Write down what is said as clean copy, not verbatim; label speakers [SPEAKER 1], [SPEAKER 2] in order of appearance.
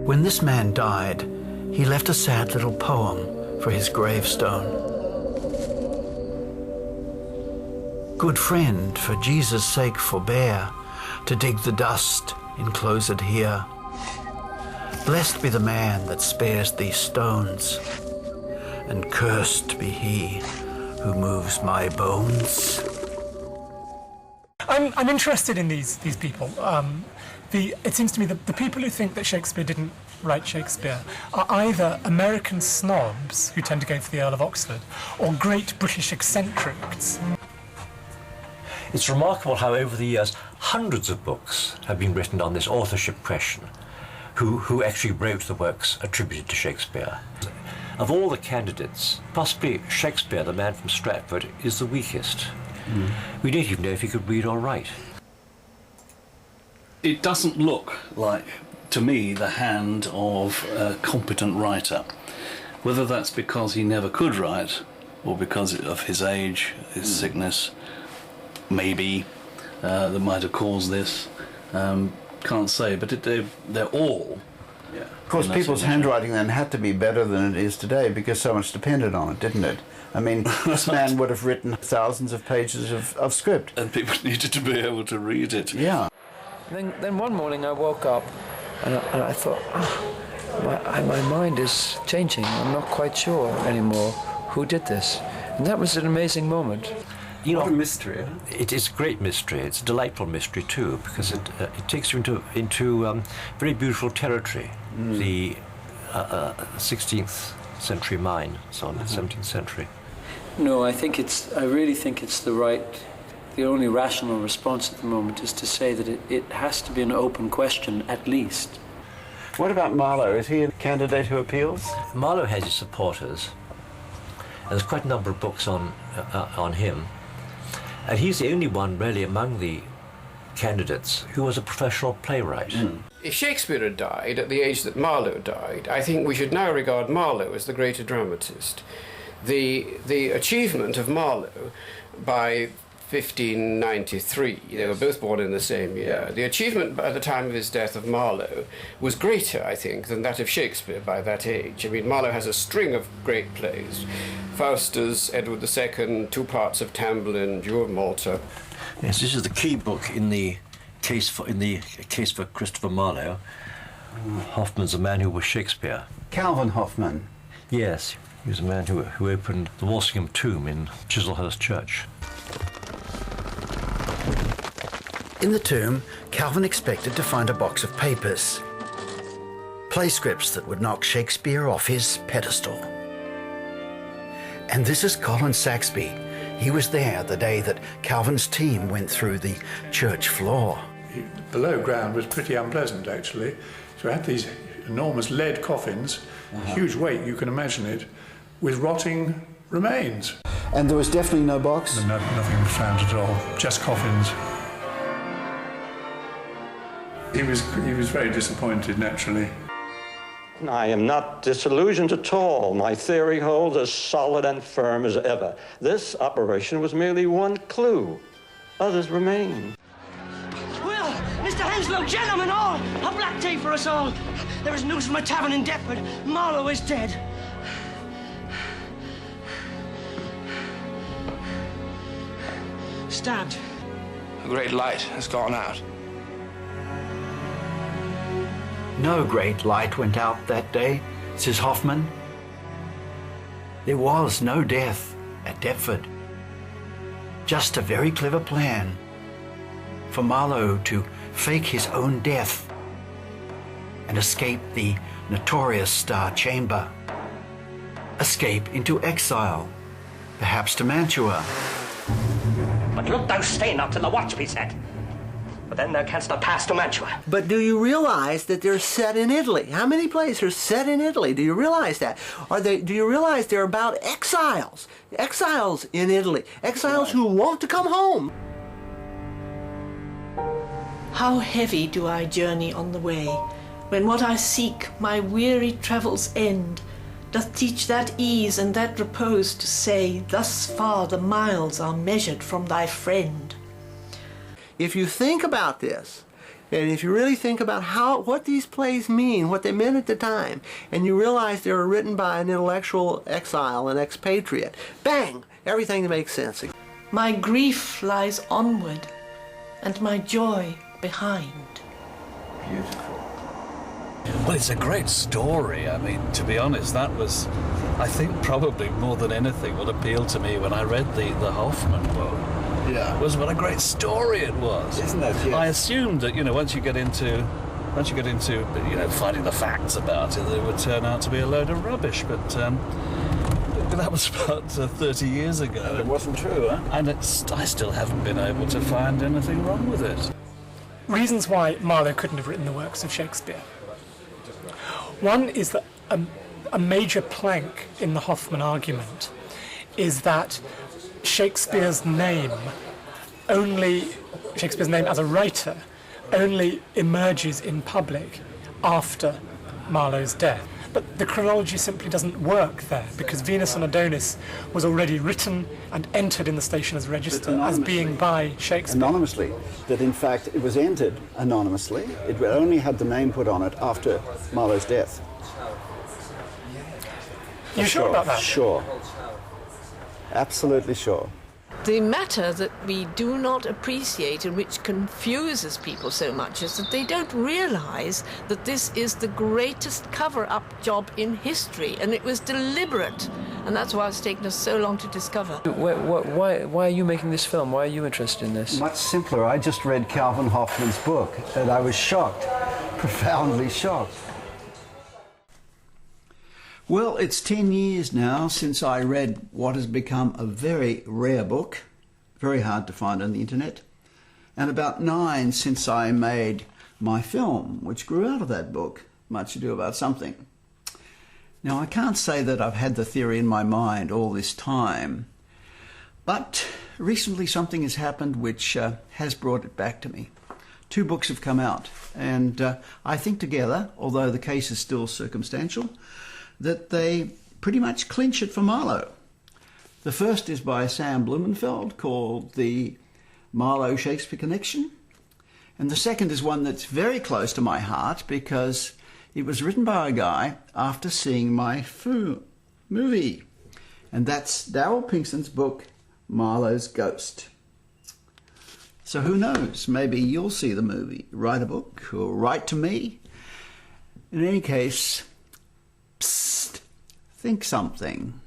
[SPEAKER 1] When this man died, he left a sad little poem for his gravestone. Good friend, for Jesus' sake forbear to dig the dust enclosed here. Blessed be the man that spares these stones, and cursed be he who moves my bones.
[SPEAKER 2] I'm interested in these people. It seems to me that the people who think that Shakespeare didn't write Shakespeare are either American snobs who tend to go for the Earl of Oxford, or great British eccentrics.
[SPEAKER 3] It's remarkable how over the years hundreds of books have been written on this authorship question. Who actually wrote the works attributed to Shakespeare? Of all the candidates, possibly Shakespeare, the man from Stratford, is the weakest. We don't even know if he could read or write.
[SPEAKER 4] It doesn't look like, to me, the hand of a competent writer. Whether that's because he never could write, or because of his age, his sickness, maybe, that might have caused this. Can't say, but they're all. Yeah.
[SPEAKER 5] Of course, people's handwriting then had to be better than it is today because so much depended on it, didn't it? I mean, this man would have written thousands of pages of script.
[SPEAKER 4] And people needed to be able to read it.
[SPEAKER 5] Yeah.
[SPEAKER 6] Then one morning I woke up and I thought, my mind is changing. I'm not quite sure anymore who did this. And that was an amazing moment.
[SPEAKER 3] You know,
[SPEAKER 7] what a mystery.
[SPEAKER 3] It is a great mystery. It's a delightful mystery too, because it takes you into very beautiful territory. The 16th century mind, so on the 17th century.
[SPEAKER 8] No, I really think it's the only rational response at the moment is to say that it has to be an open question at least.
[SPEAKER 5] What about Marlowe? Is he a candidate who appeals?
[SPEAKER 3] Marlowe has his supporters. And there's quite a number of books on him. And he's the only one really among the candidates who was a professional playwright.
[SPEAKER 9] If Shakespeare had died at the age that Marlowe died, I think we should now regard Marlowe as the greater dramatist. The achievement of Marlowe by 1593, they were both born in the same year. The achievement by the time of his death of Marlowe was greater, I think, than that of Shakespeare by that age. I mean, Marlowe has a string of great plays. Faustus, Edward II, two parts of Tamburlaine, Jew of Malta.
[SPEAKER 3] Yes, this is the key book in the case for Christopher Marlowe. Hoffman's a man who was Shakespeare.
[SPEAKER 5] Calvin Hoffman.
[SPEAKER 3] Yes, he was a man who opened the Walsingham tomb in Chislehurst Church.
[SPEAKER 1] In the tomb, Calvin expected to find a box of papers, play scripts that would knock Shakespeare off his pedestal. And this is Colin Saxby. He was there the day that Calvin's team went through the church floor.
[SPEAKER 10] Below ground was pretty unpleasant, actually. So we had these enormous lead coffins, huge weight, you can imagine it, with rotting remains.
[SPEAKER 5] And there was definitely no box?
[SPEAKER 10] No, nothing was found at all, just coffins. He was very disappointed, naturally.
[SPEAKER 11] I am not disillusioned at all. My theory holds as solid and firm as ever. This operation was merely one clue. Others remain.
[SPEAKER 12] Well, Mr. Henslow, gentlemen all, a black day for us all. There is news from a tavern in Deptford. Marlowe is dead. Stabbed.
[SPEAKER 7] A great light has gone out.
[SPEAKER 1] No great light went out that day, says Hoffman. There was no death at Deptford. Just a very clever plan for Marlowe to fake his own death and escape the notorious Star Chamber. Escape into exile, perhaps to Mantua.
[SPEAKER 12] But look thou stay not till the watch be set. But then thou canst not pass to Mantua.
[SPEAKER 13] But do you realize that they're set in Italy? How many plays are set in Italy? Do you realize that? Do you realize they're about exiles? Exiles in Italy. Exiles who want to come home.
[SPEAKER 14] How heavy do I journey on the way, when what I seek my weary travels end, doth teach that ease and that repose to say, thus far the miles are measured from thy friend.
[SPEAKER 13] If you think about this, And if you really think about what these plays mean, what they meant at the time, and you realize they were written by an intellectual exile, an expatriate, bang, everything makes sense.
[SPEAKER 14] My grief lies onward, and my joy behind.
[SPEAKER 13] Beautiful.
[SPEAKER 15] Well, it's a great story. I mean, to be honest, that was, I think, probably more than anything what appealed to me when I read the Hoffman book.
[SPEAKER 5] Yeah.
[SPEAKER 15] Was what a great story it was.
[SPEAKER 5] Isn't it? Yes.
[SPEAKER 15] I assumed that, once you get into finding the facts about it, it would turn out to be a load of rubbish. But that was about 30 years ago.
[SPEAKER 5] And it wasn't true, huh?
[SPEAKER 15] And I still haven't been able to find anything wrong with it.
[SPEAKER 2] Reasons why Marlowe couldn't have written the works of Shakespeare. One is that a major plank in the Hoffman argument is that Shakespeare's name as a writer only emerges in public after Marlowe's death. But the chronology simply doesn't work there, because Venus and Adonis was already written and entered in the Stationer's Register as being by Shakespeare.
[SPEAKER 5] Anonymously. That in fact it was entered anonymously. It only had the name put on it after Marlowe's death.
[SPEAKER 2] You sure about that?
[SPEAKER 5] Sure. Absolutely sure.
[SPEAKER 16] The matter that we do not appreciate and which confuses people so much is that they don't realise that this is the greatest cover-up job in history, and it was deliberate, and that's why it's taken us so long to discover.
[SPEAKER 6] Why are you making this film? Why are you interested in this?
[SPEAKER 5] Much simpler. I just read Calvin Hoffman's book and I was shocked, profoundly shocked.
[SPEAKER 1] Well, it's 10 years now since I read what has become a very rare book, very hard to find on the internet, and about 9 since I made my film, which grew out of that book, Much Ado About Something. Now, I can't say that I've had the theory in my mind all this time, but recently something has happened which has brought it back to me. 2 books have come out, and I think together, although the case is still circumstantial, that they pretty much clinch it for Marlowe. The first is by Sam Blumenfeld, called The Marlowe Shakespeare Connection. And the second is one that's very close to my heart because it was written by a guy after seeing my movie. And that's Daryl Pinksen's book, Marlowe's Ghost. So who knows, maybe you'll see the movie, write a book, or write to me. In any case, psst, think something.